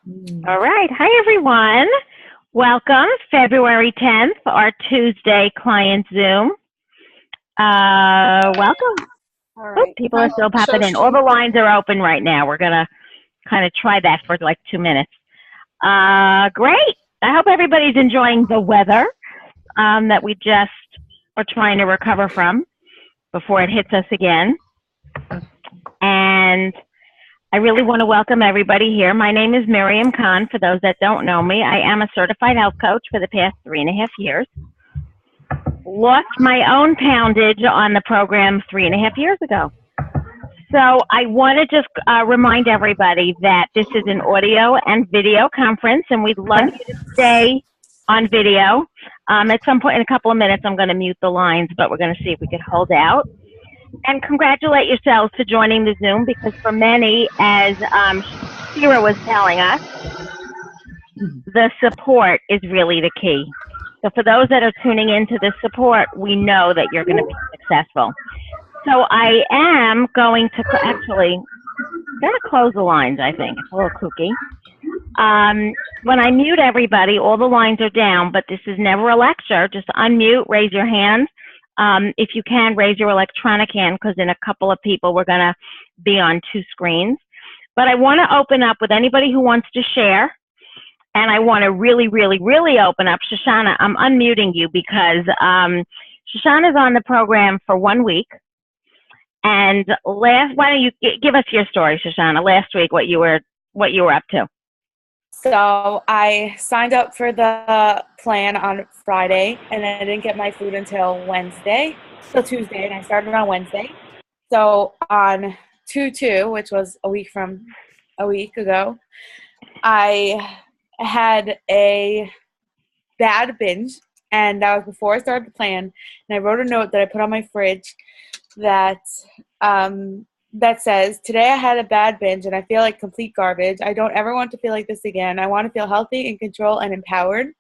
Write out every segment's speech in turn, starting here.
All right. Hi, everyone. Welcome, February 10th, our Tuesday client Zoom. Welcome. All Oh, right. people are still popping in. All the lines are open right now. We're going to kind of try that for like 2 minutes. Great. I hope everybody's enjoying the weather that we just are trying to recover from before it hits us again. And I really want to welcome everybody here. My name is Miriam Khan. For those that don't know me, I am a certified health coach for the past 3.5 years. Lost my own poundage on the program 3.5 years ago. So I want to just remind everybody that this is an audio and video conference, and we'd love you to stay on video. At some point in a couple of minutes, I'm going to mute the lines, but we're going to see if we could hold out. And congratulate yourselves for joining the Zoom, because for many, as Shira was telling us, the support is really the key. So for those that are tuning into the support, we know that you're going to be successful. So I am going to actually close the lines, I think. It's a little kooky. When I mute everybody, all the lines are down, but this is never a lecture. Just unmute, raise your hand. If you can, raise your electronic hand, because in a couple of people, we're going to be on 2 screens. But I want to open up with anybody who wants to share. And I want to really, really, really open up. Shoshana, I'm unmuting you because Shoshana's on the program for 1 week. And why don't you give us your story, Shoshana, last week, what you were up to? So I signed up for the plan on Friday, and then I didn't get my food until Tuesday, and I started on Wednesday. So on 2/2, which was a week ago, I had a bad binge, and that was before I started the plan. And I wrote a note that I put on my fridge that says, "Today I had a bad binge and I feel like complete garbage. I don't ever want to feel like this again. I want to feel healthy, in control, and empowered."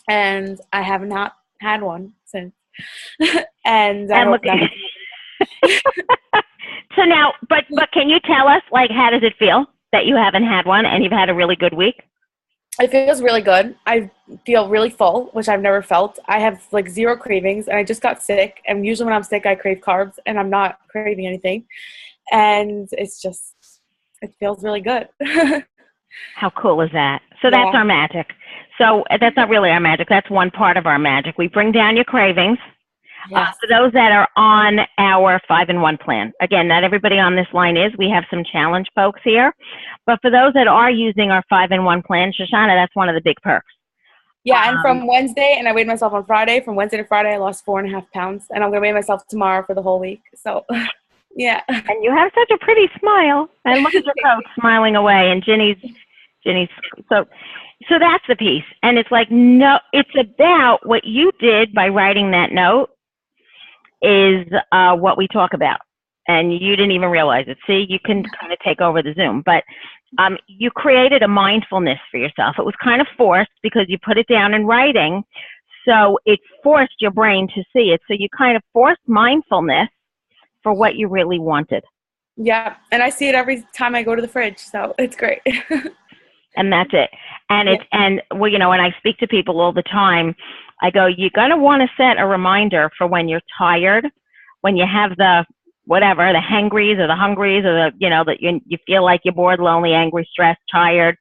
And I have not had one since. and look, so now, but can you tell us, like, how does it feel that you haven't had one and you've had a really good week? It feels really good. I feel really full, which I've never felt. I have like 0 cravings, and I just got sick. And usually when I'm sick, I crave carbs, and I'm not craving anything. And it feels really good. How cool is that? So that's our magic. So that's not really our magic. That's one part of our magic. We bring down your cravings. Yes. For those that are on our 5-in-1 plan. Again, not everybody on this line is. We have some challenge folks here. But for those that are using our 5-in-1 plan, Shoshana, that's one of the big perks. Yeah, and from Wednesday, and I weighed myself on Friday. From Wednesday to Friday, I lost 4.5 pounds. And I'm going to weigh myself tomorrow for the whole week. So, yeah. And you have such a pretty smile. And look at your coach smiling away. And Ginny's so that's the piece. And it's like, no, it's about what you did by writing that note is what we talk about. And you didn't even realize it. See, you can kind of take over the Zoom. But you created a mindfulness for yourself. It was kind of forced because you put it down in writing. So it forced your brain to see it. So you kind of forced mindfulness for what you really wanted. Yeah, and I see it every time I go to the fridge. So it's great. And that's it. And well, you know, when I speak to people all the time, I go, you're going to want to set a reminder for when you're tired, when you have the whatever, the hangries or the hungries, or the, you know, that you feel like you're bored, lonely, angry, stressed, tired,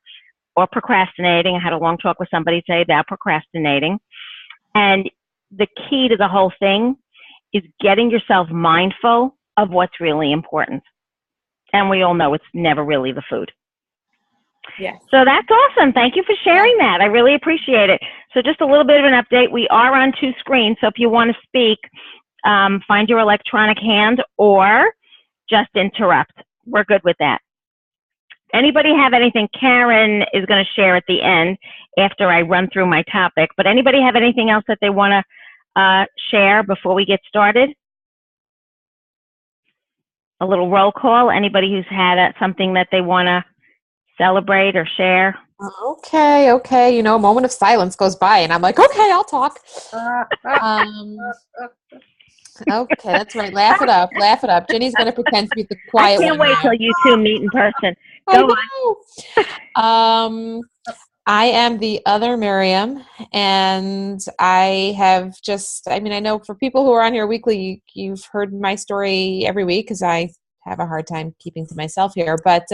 or procrastinating. I had a long talk with somebody today about procrastinating. And the key to the whole thing is getting yourself mindful of what's really important. And we all know it's never really the food. Yeah. So that's awesome. Thank you for sharing that. I really appreciate it. So just a little bit of an update. We are on 2 screens. So if you want to speak, find your electronic hand or just interrupt. We're good with that. Anybody have anything? Karen is going to share at the end after I run through my topic. But anybody have anything else that they want to share before we get started? A little roll call. Anybody who's had something that they want to celebrate or share? Okay. You know, a moment of silence goes by, and I'm like, okay, I'll talk. Okay, that's right. Laugh it up. Laugh it up. Jenny's going to pretend to be the I quiet can't one wait now. till you two meet in person. I Go on. know. I am the other Miriam, and I have just, I mean, I know for people who are on here weekly, you've heard my story every week because I have a hard time keeping to myself here. But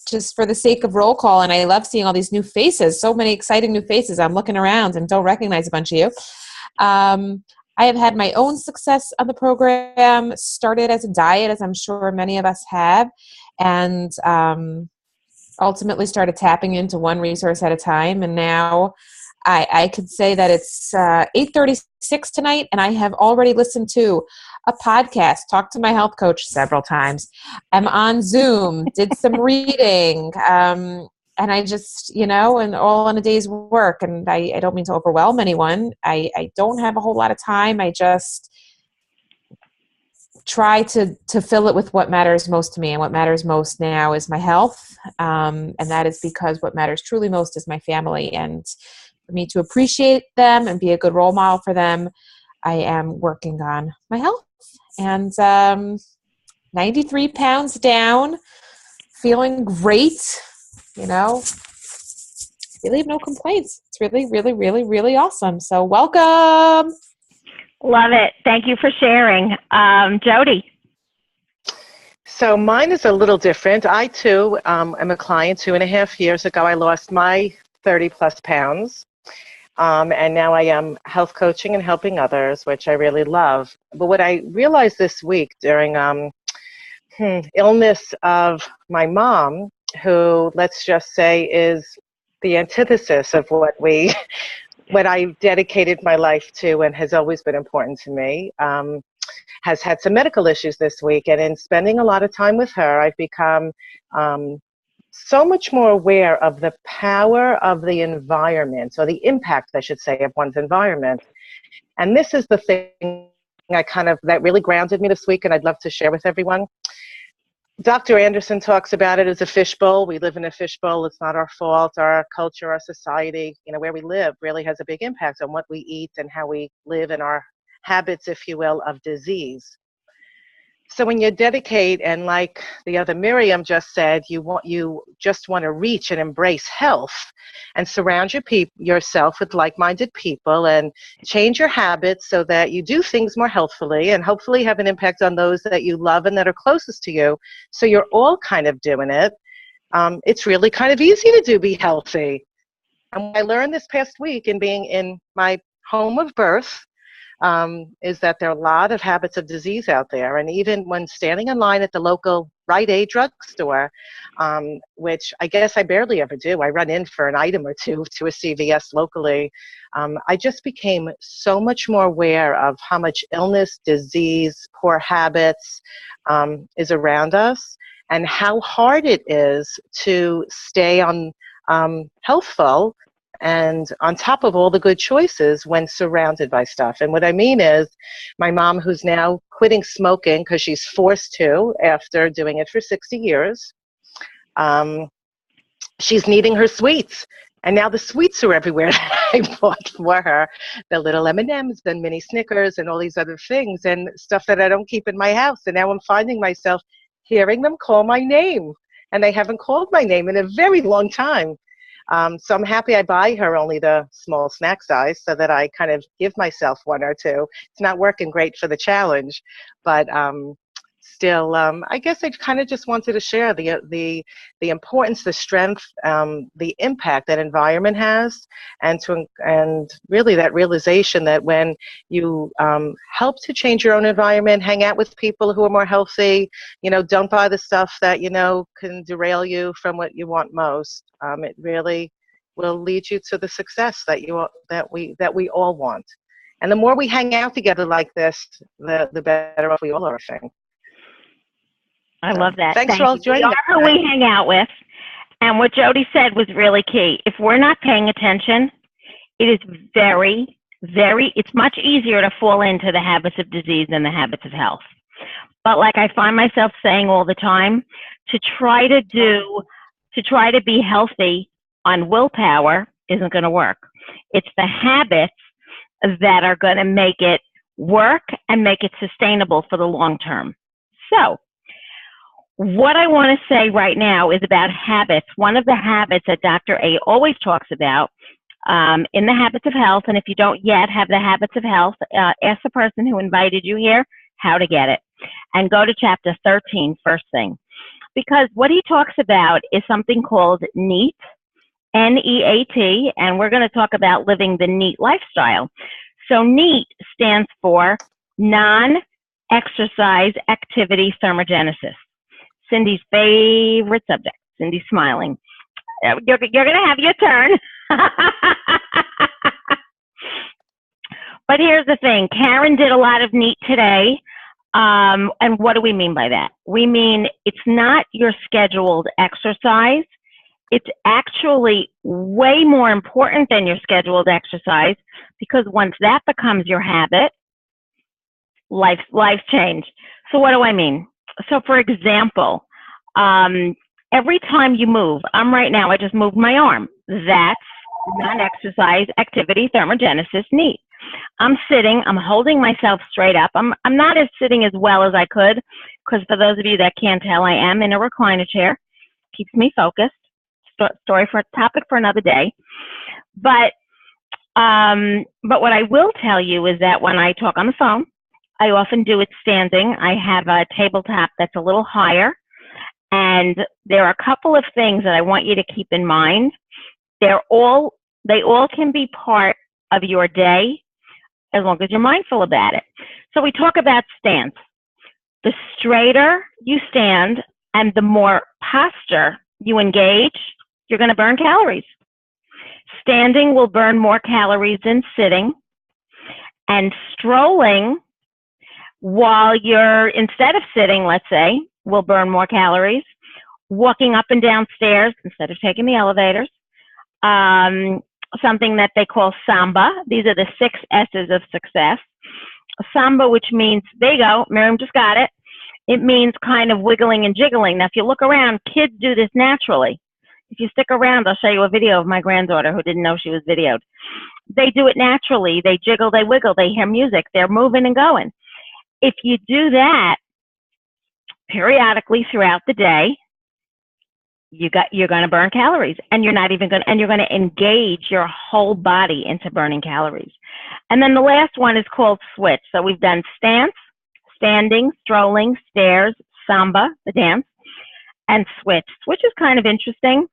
just for the sake of roll call, and I love seeing all these new faces, so many exciting new faces. I'm looking around and don't recognize a bunch of you. I have had my own success on the program, started as a diet, as I'm sure many of us have, and ultimately started tapping into one resource at a time. And now I could say that it's 8:36 tonight, and I have already listened to a podcast, talked to my health coach several times. I'm on Zoom, did some reading, and I just, and all in a day's work. And I don't mean to overwhelm anyone. I don't have a whole lot of time. I just try to fill it with what matters most to me. And what matters most now is my health. And that is because what matters truly most is my family. And for me to appreciate them and be a good role model for them, I am working on my health. And 93 pounds down, feeling great, really have no complaints. It's really, really, really, really awesome. So welcome. Love it. Thank you for sharing. Jody. So mine is a little different. I, too, am a client. 2.5 years ago, I lost my 30-plus pounds. And now I am health coaching and helping others, which I really love. But what I realized this week during illness of my mom, who, let's just say, is the antithesis of what I dedicated my life to and has always been important to me, has had some medical issues this week. And in spending a lot of time with her, I've become so much more aware of the power of the environment, or the impact, I should say, of one's environment. And this is the thing that really grounded me this week, and I'd love to share with everyone. Dr. Anderson talks about it as a fishbowl. We live in a fishbowl. It's not our fault. Our culture, our society, where we live really has a big impact on what we eat and how we live, and our habits, if you will, of disease. So when you dedicate, and like the other Miriam just said, you just want to reach and embrace health and surround yourself with like-minded people and change your habits so that you do things more healthfully and hopefully have an impact on those that you love and that are closest to you. So you're all kind of doing it. It's really kind of easy to be healthy. And what I learned this past week in being in my home of birth, is that there are a lot of habits of disease out there. And even when standing in line at the local Rite Aid drugstore, which I guess I barely ever do, I run in for an item or two to a CVS locally, I just became so much more aware of how much illness, disease, poor habits is around us, and how hard it is to stay on healthful and on top of all the good choices when surrounded by stuff. And what I mean is, my mom, who's now quitting smoking because she's forced to after doing it for 60 years, she's needing her sweets. And now the sweets are everywhere that I bought for her, the little M&Ms and mini Snickers and all these other things and stuff that I don't keep in my house. And now I'm finding myself hearing them call my name. And they haven't called my name in a very long time. So I'm happy I buy her only the small snack size so that I kind of give myself one or two. It's not working great for the challenge, but still, I guess I kind of just wanted to share the importance, the strength, the impact that environment has, and really that realization that when you help to change your own environment, hang out with people who are more healthy, don't buy the stuff that can derail you from what you want most. It really will lead you to the success that we all want. And the more we hang out together like this, the better off we all are, I think. I love that. Thanks for all joining us. We are who we hang out with. And what Jody said was really key. If we're not paying attention, it is it's much easier to fall into the habits of disease than the habits of health. But like I find myself saying all the time, to try to be healthy on willpower isn't going to work. It's the habits that are going to make it work and make it sustainable for the long term. So, what I want to say right now is about habits. One of the habits that Dr. A always talks about in the Habits of Health, and if you don't yet have the Habits of Health, ask the person who invited you here how to get it. And go to chapter 13 first thing. Because what he talks about is something called NEAT, N-E-A-T, and we're going to talk about living the NEAT lifestyle. So NEAT stands for Non-Exercise Activity Thermogenesis. Cindy's favorite subject. Cindy's smiling. You're going to have your turn. But here's the thing. Karen did a lot of NEAT today. And what do we mean by that? We mean it's not your scheduled exercise. It's actually way more important than your scheduled exercise, because once that becomes your habit, life's changed. So what do I mean? So for example, every time you move, I just moved my arm. That's non-exercise activity thermogenesis NEAT. I'm sitting, I'm holding myself straight up. I'm not as sitting as well as I could, because for those of you that can't tell, I am in a recliner chair. Keeps me focused. Topic for another day. But what I will tell you is that when I talk on the phone, I often do it standing. I have a tabletop that's a little higher, and there are a couple of things that I want you to keep in mind. They all can be part of your day as long as you're mindful about it. So we talk about stance. The straighter you stand and the more posture you engage, you're going to burn calories. Standing will burn more calories than sitting, and strolling while instead of sitting, let's say, will burn more calories. Walking up and down stairs instead of taking the elevators. Something that they call Samba. These are the 6 S's of success. Samba, which means, there you go, Miriam just got it. It means kind of wiggling and jiggling. Now, if you look around, kids do this naturally. If you stick around, I'll show you a video of my granddaughter who didn't know she was videoed. They do it naturally. They jiggle, they wiggle, they hear music, they're moving and going. If you do that periodically throughout the day, you're going to burn calories, and you're going to engage your whole body into burning calories. And then the last one is called switch. So we've done stance, standing, strolling, stairs, Samba, the dance, and switch. Switch is kind of interesting.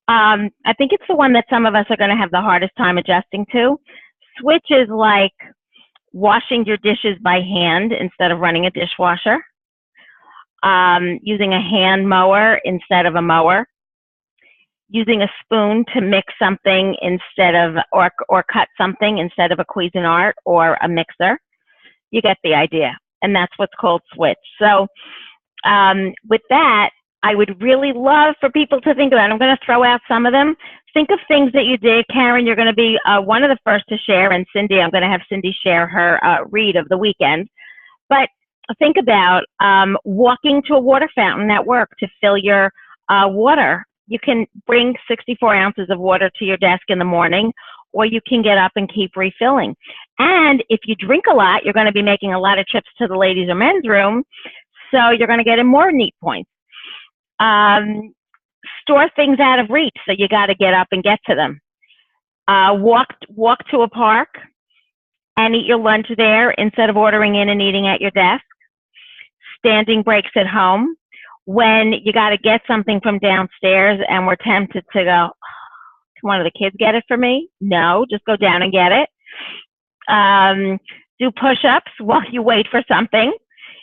I think it's the one that some of us are going to have the hardest time adjusting to. Switch is like washing your dishes by hand instead of running a dishwasher. Using a hand mower instead of a mower, using a spoon to mix something instead of, or cut something instead of a Cuisinart or a mixer. You get the idea, and that's what's called switch. So with that, I would really love for people to think about it. I'm going to throw out some of them. Think of things that you did. Karen, you're going to be one of the first to share, and Cindy, I'm going to have Cindy share her read of the weekend. But think about walking to a water fountain at work to fill your water. You can bring 64 ounces of water to your desk in the morning, or you can get up and keep refilling. And if you drink a lot, you're going to be making a lot of trips to the ladies' or men's room, so you're going to get in more NEAT points. Store things out of reach, so you got to get up and get to them. Walk to a park and eat your lunch there instead of ordering in and eating at your desk. Standing breaks at home. When you got to get something from downstairs and we're tempted to go, can one of the kids get it for me? No, just go down and get it. Do push-ups while you wait for something.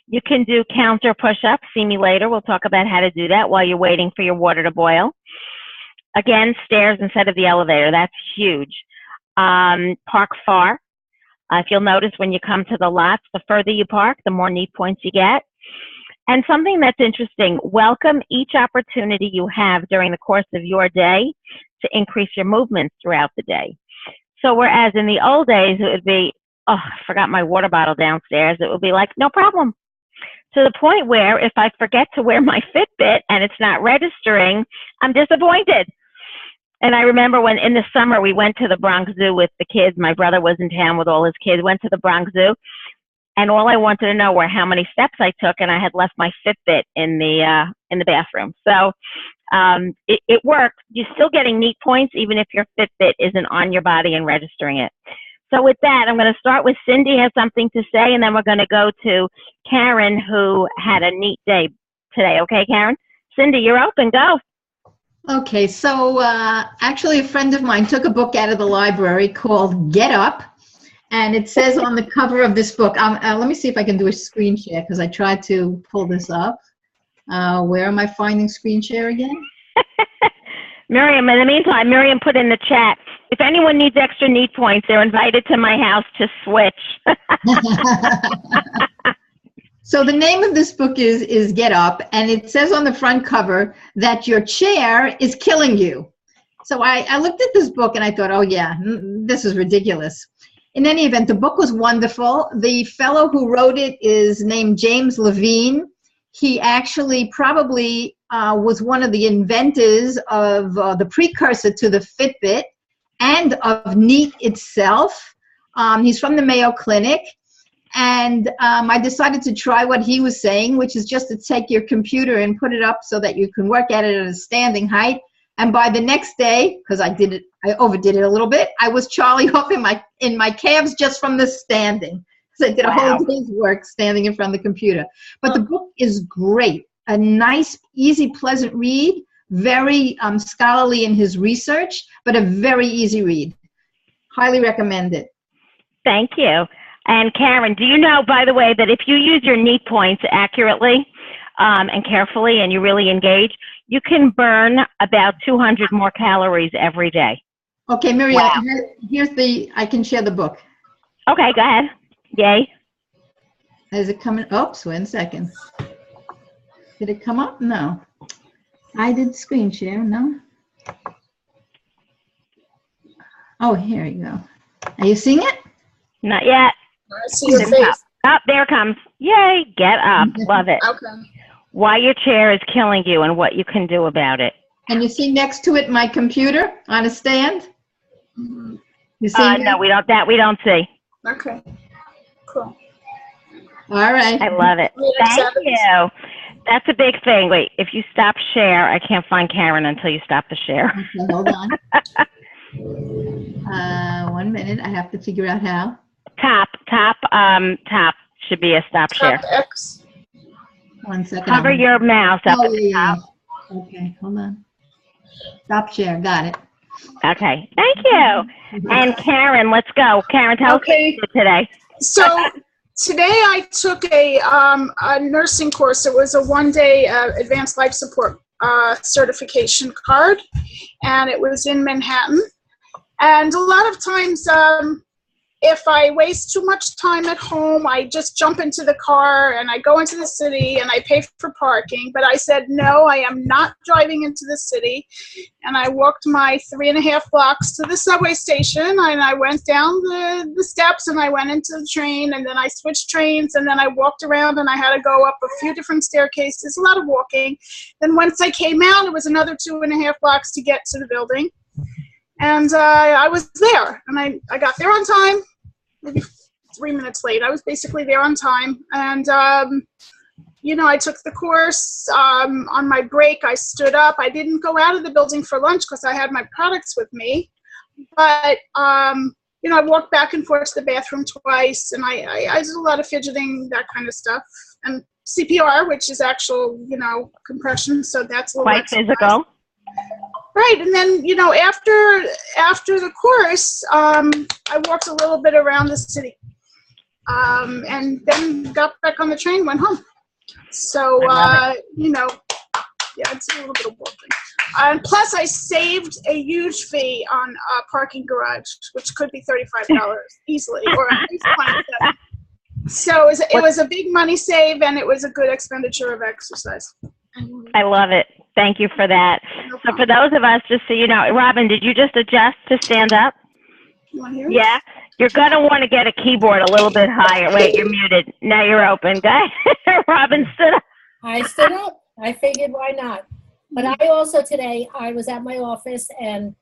You can do counter push-ups. See me later. We'll talk about how to do that while you're waiting for your water to boil. Again, stairs instead of the elevator. That's huge. Park far. If you'll notice when you come to the lots, the further you park, the more NEAT points you get. And something that's interesting, welcome each opportunity you have during the course of your day to increase your movements throughout the day. So whereas in the old days, it would be, oh, I forgot my water bottle downstairs, it would be like, no problem. To the point where if I forget to wear my Fitbit and it's not registering, I'm disappointed. And I remember when in the summer we went to the Bronx Zoo with the kids. My brother was in town with all his kids, went to the Bronx Zoo. and all I wanted to know were how many steps I took, and I had left my Fitbit in the bathroom. So it worked. You're still getting NEAT points even if your Fitbit isn't on your body and registering it. So with that, I'm going to start with Cindy has something to say, and then we're going to go to Karen, who had a neat day today. Okay, Karen? Cindy, you're open. Go. Okay, so actually a friend of mine took a book out of the library called Get Up, and it says on the cover of this book, let me see if I can do a screen share because I tried to pull this up. Where am I finding screen share again? Miriam, in the meantime, Miriam put in the chat, if anyone needs extra NEAT points, they're invited to my house to switch. So the name of this book is Get Up, and it says on the front cover that your chair is killing you. So I looked at this book and I thought, oh yeah, this is ridiculous. In any event, the book was wonderful. The fellow who wrote it is named James Levine. He actually probably was one of the inventors of the precursor to the Fitbit and of NEAT itself. He's from the Mayo Clinic. And I decided to try what he was saying, which is just to take your computer and put it up so that you can work at it at a standing height. And by the next day, because I overdid it a little bit, I was Charlie Hook in my calves just from the standing. Because I did a whole day's work standing in front of the computer. But the book is great. A nice, easy, pleasant read. Very scholarly in his research, but a very easy read. Highly recommend it. Thank you. And Karen, do you know, by the way, that if you use your NEAT points accurately and carefully and you really engage, you can burn about 200 more calories every day. Okay, Miriam, I can share the book. Okay, go ahead. Yay. Is it coming? Oops, wait a second. Did it come up? No. I did screen share, no? Oh, here you go. Are you seeing it? Not yet. I see your face. Oh, there it comes. Yay, Get Up. Love it. Okay. Why your chair is killing you and what you can do about it. And you see next to it my computer on a stand? Mm-hmm. You see No, we don't see. Okay. Cool. All right. I love it. Thank you. That's a big thing. Wait, if you stop share, I can't find Karen until you stop the share. Okay, hold on. 1 minute. I have to figure out how. Top should be a stop share. Top X. 1 second. Cover your mouse up at the top. Okay, hold on. Stop share. Got it. Okay, thank you. And Karen, let's go. Karen, tell us what you did today. So today I took a nursing course. It was a one-day advanced life support certification card, and it was in Manhattan. And a lot of times, if I waste too much time at home, I just jump into the car and I go into the city and I pay for parking. But I said, no, I am not driving into the city. And I walked my 3.5 blocks to the subway station, and I went down the steps and I went into the train, and then I switched trains, and then I walked around and I had to go up a few different staircases, a lot of walking. Then once I came out, it was another 2.5 blocks to get to the building. And I was there, and I got there on time, maybe 3 minutes late. I was basically there on time. And, I took the course. On my break, I stood up. I didn't go out of the building for lunch because I had my products with me. But, I walked back and forth to the bathroom twice, and I did a lot of fidgeting, that kind of stuff. And CPR, which is actual, compression, so that's a little Quite physical. Right, and then after the course, I walked a little bit around the city, and then got back on the train, went home. So it's a little bit of walking. And plus, I saved a huge fee on a parking garage, which could be $35 easily, or at least $27. So it was a big money save, and it was a good expenditure of exercise. I love it. Thank you for that. So for those of us, just so you know, Robin, did you just adjust to stand up? You want to hear? Yeah. You're going to want to get a keyboard a little bit higher. Wait, you're muted. Now you're open. Guys, Robin stood up. I stood up. I figured why not. But I also today, I was at my office and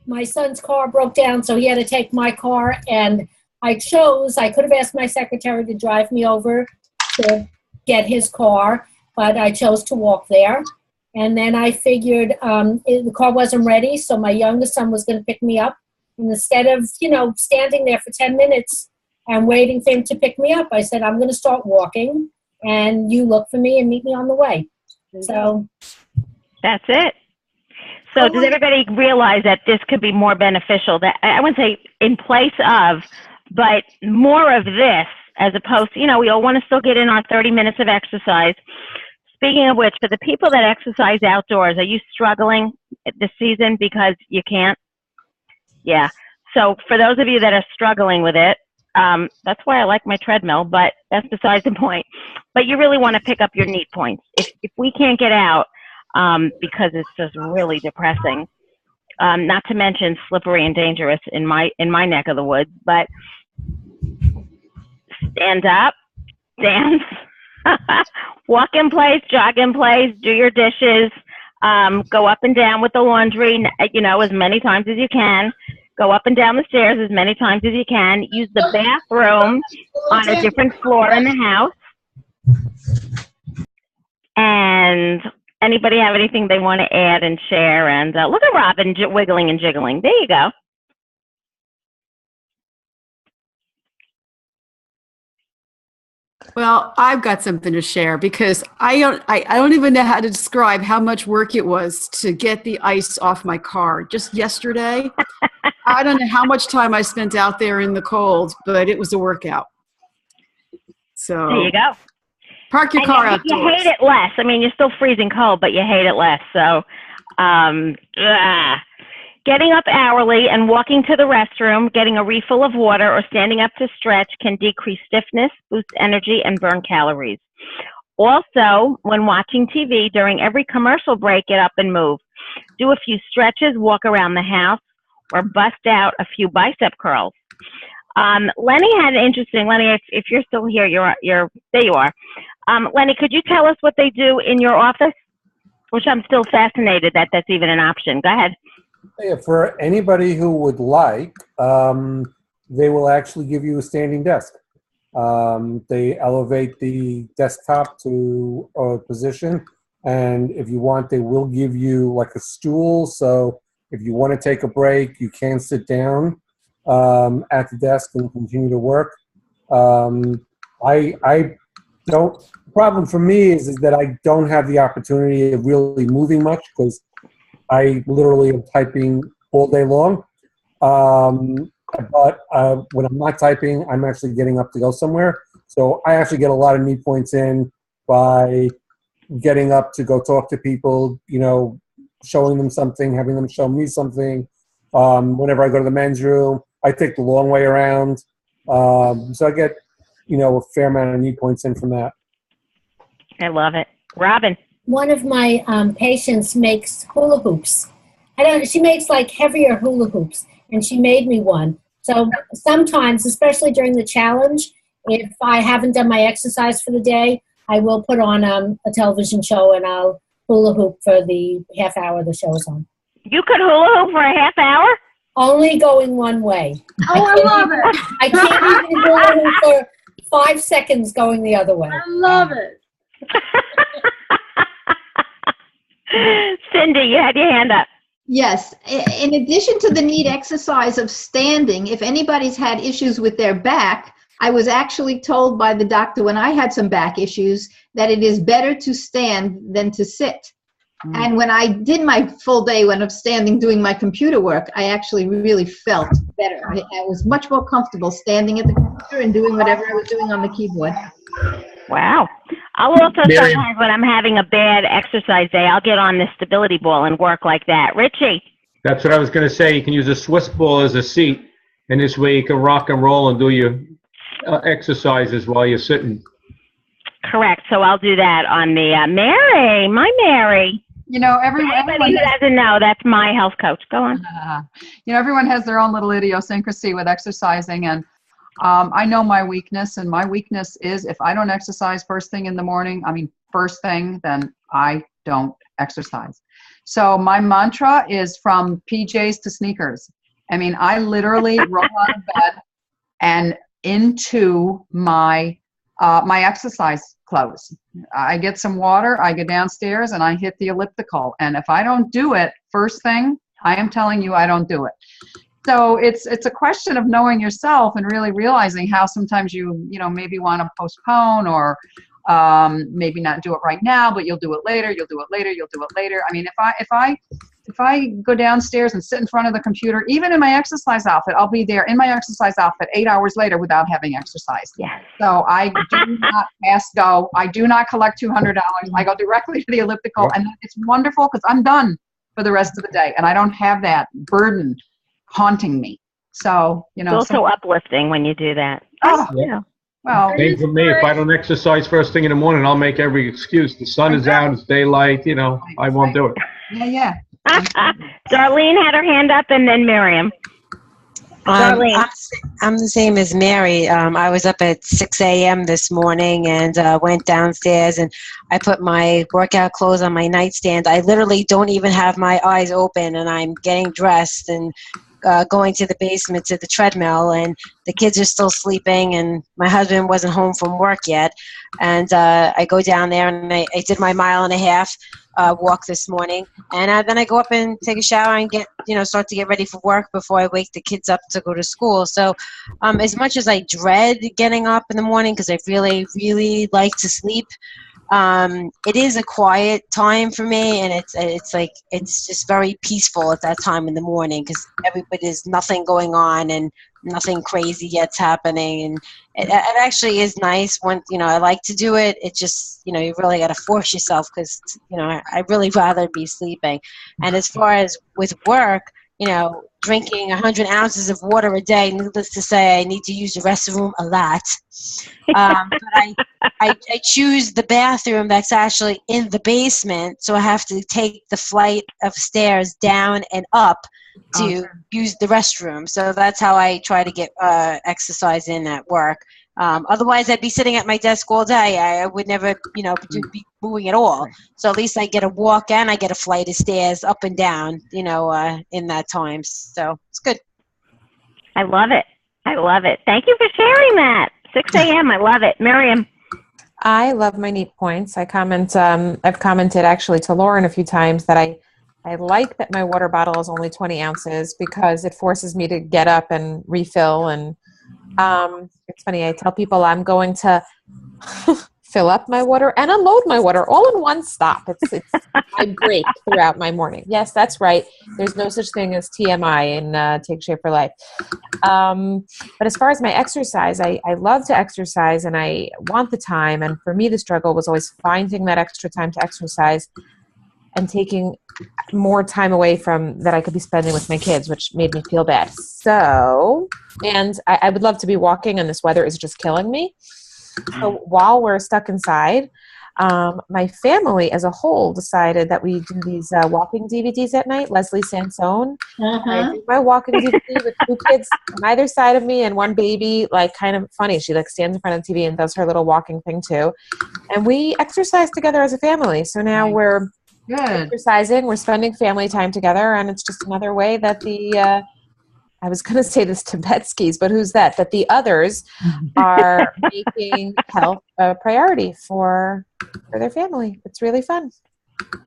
my son's car broke down, so he had to take my car, and I could have asked my secretary to drive me over to get his car, but I chose to walk there. And then I figured the car wasn't ready, so my youngest son was going to pick me up. And instead of, standing there for 10 minutes and waiting for him to pick me up, I said, I'm going to start walking, and you look for me and meet me on the way. So That's it. So does everybody realize that this could be more beneficial? That I wouldn't say in place of, but more of this as opposed to, we all want to still get in our 30 minutes of exercise. Speaking of which, for the people that exercise outdoors, are you struggling this season because you can't? Yeah. So for those of you that are struggling with it, that's why I like my treadmill, but that's besides the point. But you really want to pick up your NEAT points. If we can't get out, because it's just really depressing, not to mention slippery and dangerous in my neck of the woods, but stand up, dance, walk in place, jog in place, do your dishes, go up and down with the laundry, as many times as you can. Go up and down the stairs as many times as you can. Use the bathroom on a different floor in the house. And anybody have anything they want to add and share? And look at Robin wiggling and jiggling. There you go. Well, I've got something to share because I don't even know how to describe how much work it was to get the ice off my car. Just yesterday, I don't know how much time I spent out there in the cold, but it was a workout. So there you go. Park your car outdoors. You hate it less. I mean, you're still freezing cold, but you hate it less. So, getting up hourly and walking to the restroom, getting a refill of water, or standing up to stretch can decrease stiffness, boost energy, and burn calories. Also, when watching TV, during every commercial break, get up and move. Do a few stretches, walk around the house, or bust out a few bicep curls. Lenny had an interesting, Lenny, if you're still here, you're there you are. Lenny, could you tell us what they do in your office? Which I'm still fascinated that that's even an option. Go ahead. Yeah, for anybody who would like, they will actually give you a standing desk. They elevate the desktop to a position, and if you want, they will give you like a stool. So if you want to take a break, you can sit down at the desk and continue to work. I don't. The problem for me is that I don't have the opportunity of really moving much because I literally am typing all day long. But when I'm not typing, I'm actually getting up to go somewhere. So I actually get a lot of NEAT points in by getting up to go talk to people, showing them something, having them show me something. Whenever I go to the men's room, I take the long way around. So I get, a fair amount of NEAT points in from that. I love it. Robin. One of my patients makes hula hoops. She makes like heavier hula hoops, and she made me one. So sometimes, especially during the challenge, if I haven't done my exercise for the day, I will put on a television show and I'll hula hoop for the half hour the show is on. You could hula hoop for a half hour? Only going one way. Oh, I love it. I can't even hula hoop for 5 seconds going the other way. I love it. Cindy, you had your hand up. Yes. In addition to the NEAT exercise of standing, if anybody's had issues with their back, I was actually told by the doctor when I had some back issues that it is better to stand than to sit. And when I did my full day when I'm standing doing my computer work, I actually really felt better. I was much more comfortable standing at the computer and doing whatever I was doing on the keyboard. Wow. I'll also sometimes when I'm having a bad exercise day, I'll get on the stability ball and work like that. Richie. That's what I was going to say. You can use a Swiss ball as a seat, and this way you can rock and roll and do your exercises while you're sitting. Correct. So I'll do that on the Mary, my Mary. Everybody who doesn't know, that's my health coach. Go on. Everyone has their own little idiosyncrasy with exercising, and I know my weakness, and my weakness is if I don't exercise first thing in the morning, then I don't exercise. So my mantra is from PJs to sneakers. I literally roll out of bed and into my my exercise clothes. I get some water, I go downstairs, and I hit the elliptical. And if I don't do it first thing, I am telling you I don't do it. So it's a question of knowing yourself and really realizing how sometimes you maybe want to postpone or maybe not do it right now, but you'll do it later. You'll do it later. You'll do it later. I mean, if I go downstairs and sit in front of the computer, even in my exercise outfit, I'll be there in my exercise outfit 8 hours later without having exercised. Yes. So I do not pass go. I do not collect $200. I go directly to the elliptical, and it's wonderful because I'm done for the rest of the day, and I don't have that burden haunting me. So, It's also uplifting when you do that. Oh, Yeah. well, Same for me. If I don't exercise first thing in the morning, I'll make every excuse. The sun is out, it's daylight, I won't do it. yeah. Darlene had her hand up, and then Miriam. Darlene. I'm the same as Mary. I was up at 6 a.m. this morning and went downstairs, and I put my workout clothes on my nightstand. I literally don't even have my eyes open, and I'm getting dressed and going to the basement to the treadmill, and the kids are still sleeping, and my husband wasn't home from work yet. And I go down there, and I did my 1.5 mile walk this morning, and then I go up and take a shower and start to get ready for work before I wake the kids up to go to school. So as much as I dread getting up in the morning because I really, really like to sleep, it is a quiet time for me, and it's just very peaceful at that time in the morning because there's nothing going on and nothing crazy yet's happening, and it actually is nice when I like to do it. It just you really got to force yourself because I really rather be sleeping. And as far as with work, drinking 100 ounces of water a day, needless to say, I need to use the restroom a lot. But I choose the bathroom that's actually in the basement, so I have to take the flight of stairs down and up to use the restroom. So that's how I try to get exercise in at work. Otherwise, I'd be sitting at my desk all day. I would never, be moving at all. So at least I get a walk and I get a flight of stairs up and down, in that time. So it's good. I love it. I love it. Thank you for sharing that. 6 a.m. I love it. Miriam. I love my neat points. I've commented actually to Lauren a few times that I like that my water bottle is only 20 ounces because it forces me to get up and refill. And it's funny, I tell people I'm going to fill up my water and unload my water all in one stop. It's I break throughout my morning. Yes, that's right. There's no such thing as TMI in Take Shape for Life. But as far as my exercise, I love to exercise and I want the time. And for me, the struggle was always finding that extra time to exercise and taking more time away from that I could be spending with my kids, which made me feel bad. So, and I would love to be walking, and this weather is just killing me. So while we're stuck inside, my family as a whole decided that we do these walking DVDs at night. Leslie Sansone. I do my walking DVD with 2 kids on either side of me and one baby, kind of funny. She stands in front of the TV and does her little walking thing too. And we exercise together as a family. So now we're exercising, we're spending family time together, and it's just another way that I was going to say this Tibetskis, but who's that? That the others are making health a priority for their family. It's really fun.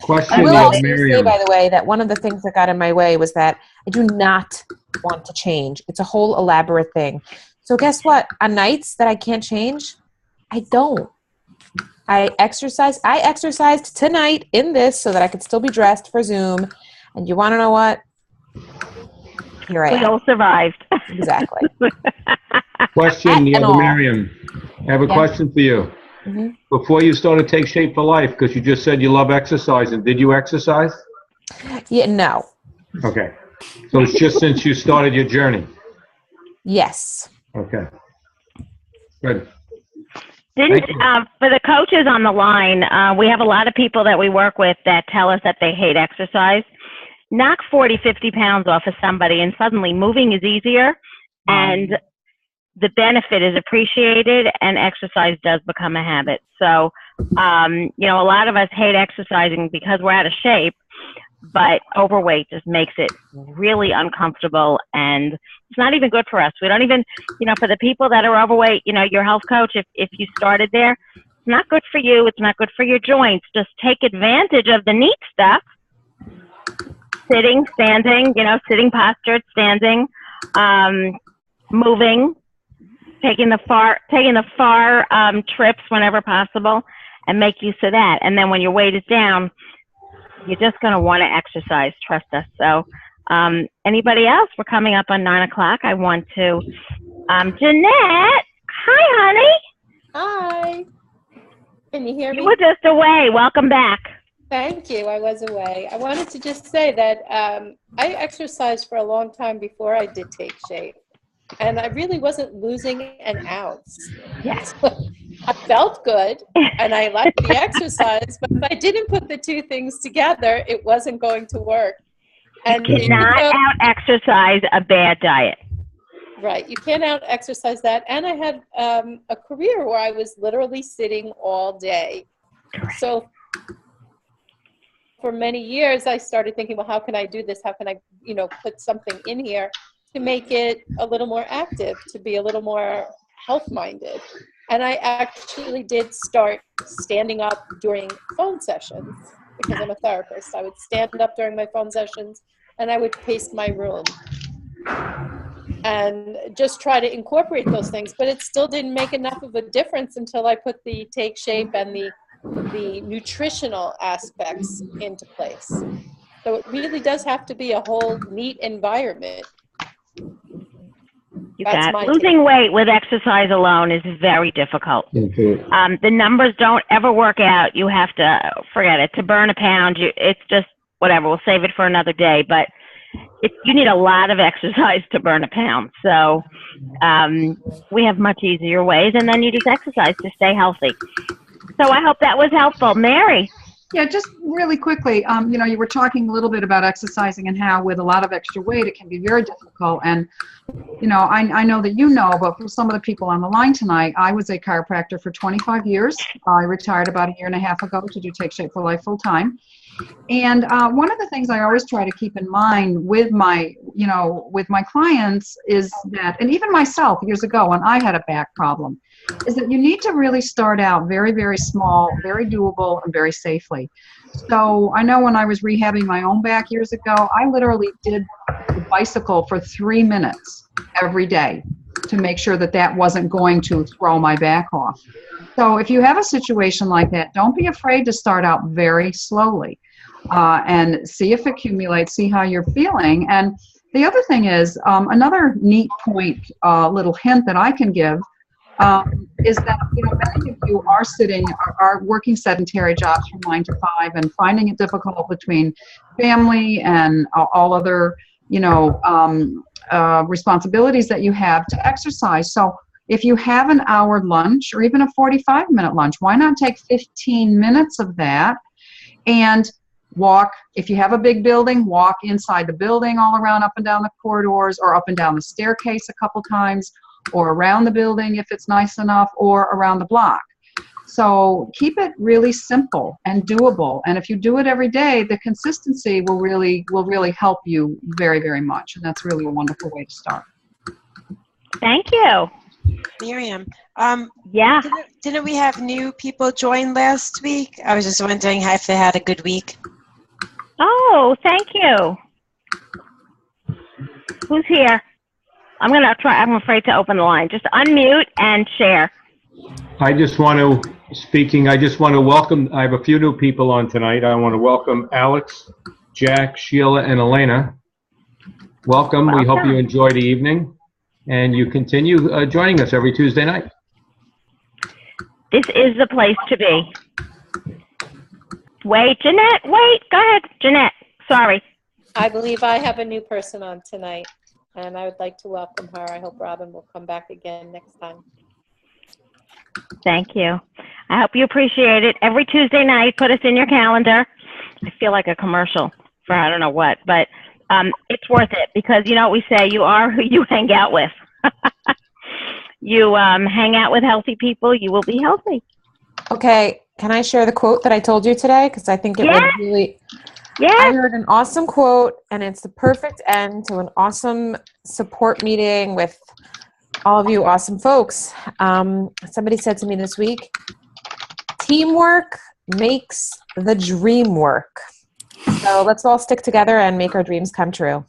Question, I will also say, Miriam. by the way, that one of the things that got in my way was that I do not want to change. It's a whole elaborate thing. So guess what? On nights that I can't change, I don't. I exercised tonight in this so that I could still be dressed for Zoom. And you want to know what? Here I am. We all survived. Exactly. Question, Miriam. I have a Yeah. question for you. Mm-hmm. Before you started Take Shape for Life, because you just said you love exercising, did you exercise? Yeah, no. Okay. So it's just since you started your journey. Yes. Okay. Good. For the coaches on the line, we have a lot of people that we work with that tell us that they hate exercise. Knock 40, 50 pounds off of somebody and suddenly moving is easier and the benefit is appreciated and exercise does become a habit. So, a lot of us hate exercising because we're out of shape, but overweight just makes it really uncomfortable, and it's not even good for us. We don't even, for the people that are overweight, your health coach, if you started there, it's not good for you. It's not good for your joints. Just take advantage of the neat stuff. Sitting, standing, sitting postured, standing, moving, taking the far trips whenever possible, and make use of that. And then when your weight is down, you're just going to want to exercise. Trust us. So, anybody else? We're coming up on 9 o'clock. I want to, Jeanette. Hi, honey. Hi. Can you hear me? You were just away. Welcome back. Thank you. I was away. I wanted to just say that I exercised for a long time before I did Take Shape, and I really wasn't losing an ounce. Yes. I felt good, and I liked the exercise, but if I didn't put the two things together, it wasn't going to work. And you cannot out-exercise a bad diet. Right. You can't out-exercise that. And I had a career where I was literally sitting all day. So for many years, I started thinking, well, how can I do this? How can I, put something in here to make it a little more active, to be a little more health-minded? And I actually did start standing up during phone sessions because I'm a therapist. I would stand up during my phone sessions and I would pace my room and just try to incorporate those things. But it still didn't make enough of a difference until I put the Take Shape and the nutritional aspects into place. So it really does have to be a whole neat environment. Losing weight with exercise alone is very difficult. The numbers don't ever work out. You have to forget it. To burn a pound, it's just whatever. We'll save it for another day. But you need a lot of exercise to burn a pound. So we have much easier ways, and then you just exercise to stay healthy. So I hope that was helpful. Mary? Yeah, just really quickly, you were talking a little bit about exercising and how with a lot of extra weight, it can be very difficult. And, I know that but for some of the people on the line tonight, I was a chiropractor for 25 years. I retired about 1.5 years ago to do Take Shape for Life full time. And one of the things I always try to keep in mind with my clients is that, and even myself years ago when I had a back problem, is that you need to really start out very, very small, very doable, and very safely. So I know when I was rehabbing my own back years ago, I literally did the bicycle for 3 minutes every day to make sure that wasn't going to throw my back off. So if you have a situation like that, don't be afraid to start out very slowly and see if it accumulates, see how you're feeling. And the other thing is, another neat point, little hint that I can give is that many of you are working sedentary jobs from 9 to 5 and finding it difficult between family and all other responsibilities that you have to exercise. So if you have an hour lunch or even a 45-minute lunch, why not take 15 minutes of that and walk? If you have a big building, walk inside the building all around, up and down the corridors, or up and down the staircase a couple times, or around the building if it's nice enough, or around the block. So keep it really simple and doable. And if you do it every day, the consistency will really help you very, very much. And that's really a wonderful way to start. Thank you. Miriam, yeah. Didn't we have new people join last week? I was just wondering if they had a good week. Oh, thank you. Who's here? I'm afraid to open the line. Just unmute and share. I just want to welcome, I have a few new people on tonight. I want to welcome Alex, Jack, Sheila, and Elena. Welcome. We hope you enjoy the evening, and you continue joining us every Tuesday night. This is the place to be. Wait, Jeanette, wait. Go ahead, Jeanette. Sorry. I believe I have a new person on tonight, and I would like to welcome her. I hope Robin will come back again next time. Thank you. I hope you appreciate it. Every Tuesday night, put us in your calendar. I feel like a commercial for I don't know what, but it's worth it because you know what we say, you are who you hang out with. You hang out with healthy people, you will be healthy. Okay, can I share the quote that I told you today? Because I think it would really, I heard an awesome quote, and it's the perfect end to an awesome support meeting with all of you awesome folks. Somebody said to me this week, teamwork makes the dream work. So let's all stick together and make our dreams come true.